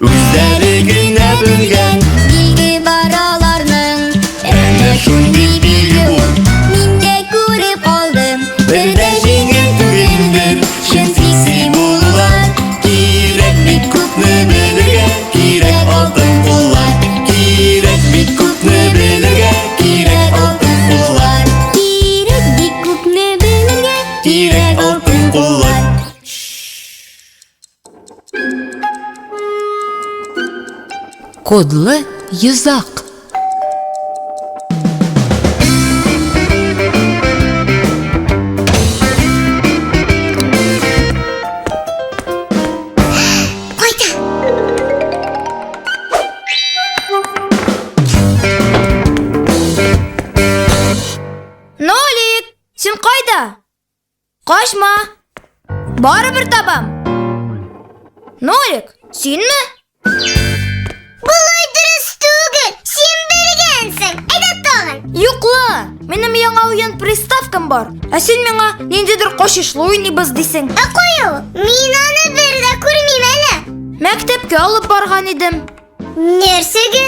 Үзләре генә белгән Билге бар аларның, әнә шундый билге бу. мин дә күреп алдым. Бер дә җиңел түгелдер чын фиси булулар. Кирәк бит күпне белергә, кирәк алтын куллар. Кирәк бит күпне белергә, кирәк алтын куллар. Кирәк бик күпне белергә, Кирәк алтын куллар. Кодлы йозак. Кайда? Нолик, сен кайда? Качма. Барыбер табам. Нолик, синме? Булай дөрес түгел. Син белгәнсең. Әйдә тагын. Юкла. Минем яңа уен приставкам бар. Ә син миңа ниндидер кашышлы уйныйбыз дисең. Ә кая ул? Мин аны бер дә күрмим әле. Мәктәпкә алып барган идем. Нәрсәгә?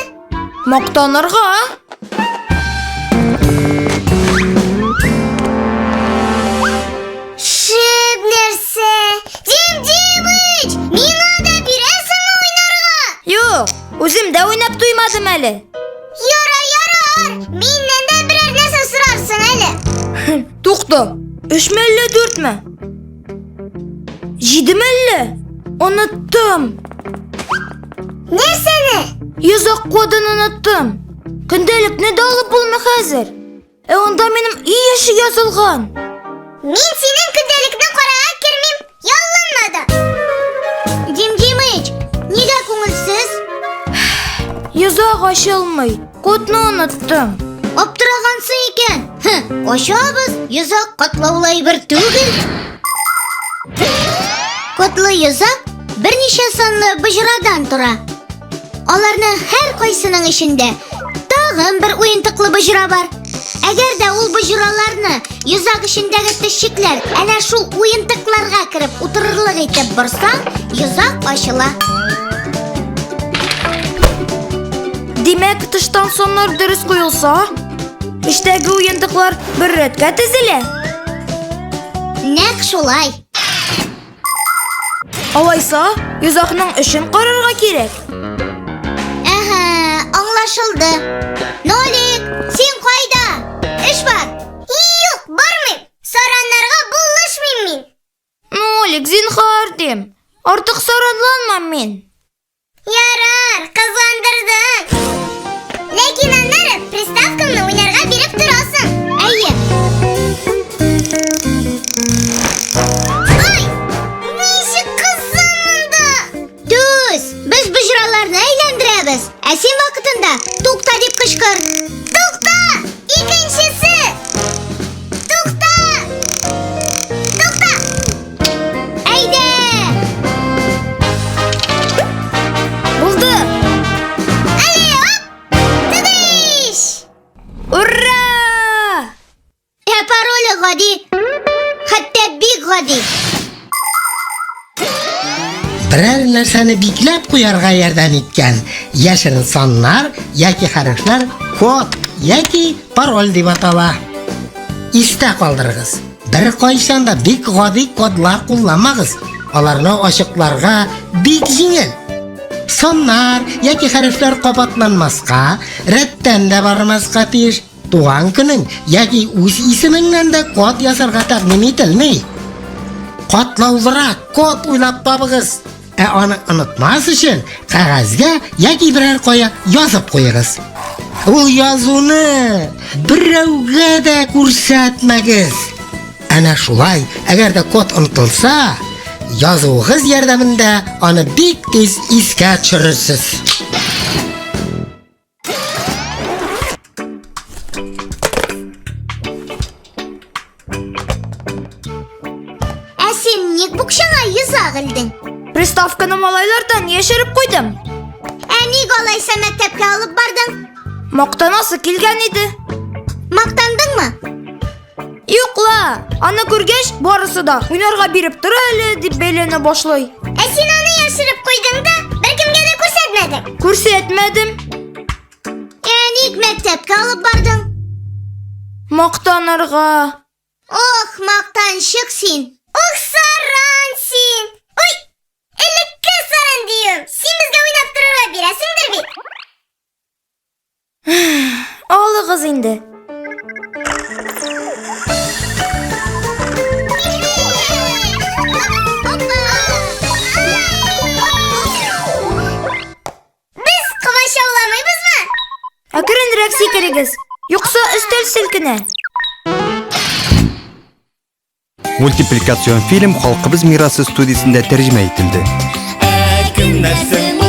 Мактанырга. Шып нәрсә. Дим-Димыч, миңа да бирәсеңме уйнарга? Юк, үзем дә уйнап туймадым әле. Ярар. Миннән дә берәр нәрсә сорарсың әле. Тукта, 3 әллә 4 7 әллә? Оныттым. Нәрсәне? Йозак кодын оныттым. Көндәлекне дә алып булмый хәзер. Онда минем үй яше язылган. Мин синең көндәлекне карарга кермим. Ялланма да. Дим-Димыч, нигә күңелсез? Йозак ачылмый. Кодны оныттым. Аптырагансың икән. Ачабыз. Йозак катлаулай бер түгел. Кодлы йозак берничә санлы быжырадан тора. Аларның һәр кайсының эчендә тагын бер уентыклы быжыра бар. Әгәр дә ул быжыраларны йозак эчендәге тешчекләр әнә шул уентыкларга кереп утырырлык итеп барсаң, йозак ачыла. Димәк, тыштан соннар дөрес куелса, эчтәге уентыклар бер рәткә тезелә. Нәкъ шулай. Алайса, йозакның эшен карарга кирәк. Аңлашылды. Нолик, син кайда? Эш бар. Юк, бармыйм. Сараннарга булышмыйм мин. Нолик, зинһар дим. Артык саранланмам мин. Ярар, кызгандырдың. Ләкин аннары приставкамны уйнарга биреп торасың. Әйе. Ай! Ничек кызсынды? Түз, без быжыраларны әйләндерәбез. Ә син вакытында тукта дип кычкыр. Тукта! Икенчесе! Тукта! Тукта! Әйдә! Булды! Әле, оп! Тыдыш! Ура! Пароле гади. Хәтта бик гади. Берәр нәрсәне бикләп куярга ярдәм иткән яшерен саннар яки хәрефләр код яки пароль дип атала. Истә калдырыгыз. Бер кайчан да бик гади кодлар кулланмагыз. Аларны ачыкларга бик җиңел. Саннар яки хәрефләр кабатланмаска, рәттән дә бармаска тиеш. Туган көнең яки үз исемеңнән дә код ясарга тәкъдим ителми. Катлаулырак код уйлап табыгыз. Ә аны онытмас өчен кәгазьгә яки берәр кая язып куегыз. Ул язуны берәүгә дә күрсәтмәгез. Әнә шулай, әгәр дә код онытылса, язуыгыз ярдәмендә аны бик тиз искә төшерерсез. Син ник букшаңа йозак илдең? Приставканы малайлардан яшереп куйдым. Ә ник алайса мәктәпкә алып бардың? Мактанасы килгән иде. Мактандыңмы? Юкла, аны күргәч, барысы да уйнарга биреп тора әле дип бәйләнә башлый. Син аны яшереп куйдың да, беркемгә дә күрсәтмәдең. Күрсәтмәдем. Ник мәктәпкә алып бардың? Мактанырга. Ох, мактанчык син. Ох, саран син. Ой, элекке саран диюм. Син безгә уйнап торырга бирәсеңдер бит. Алыгыз инде. Без кымачауламыйбызмы? Әкренрәк сикерегез, юкса өстәл селкенә. Мультипликацион фильм халкыбыз мирасы студиясендә тәрҗемә ителде. Кемнәр соң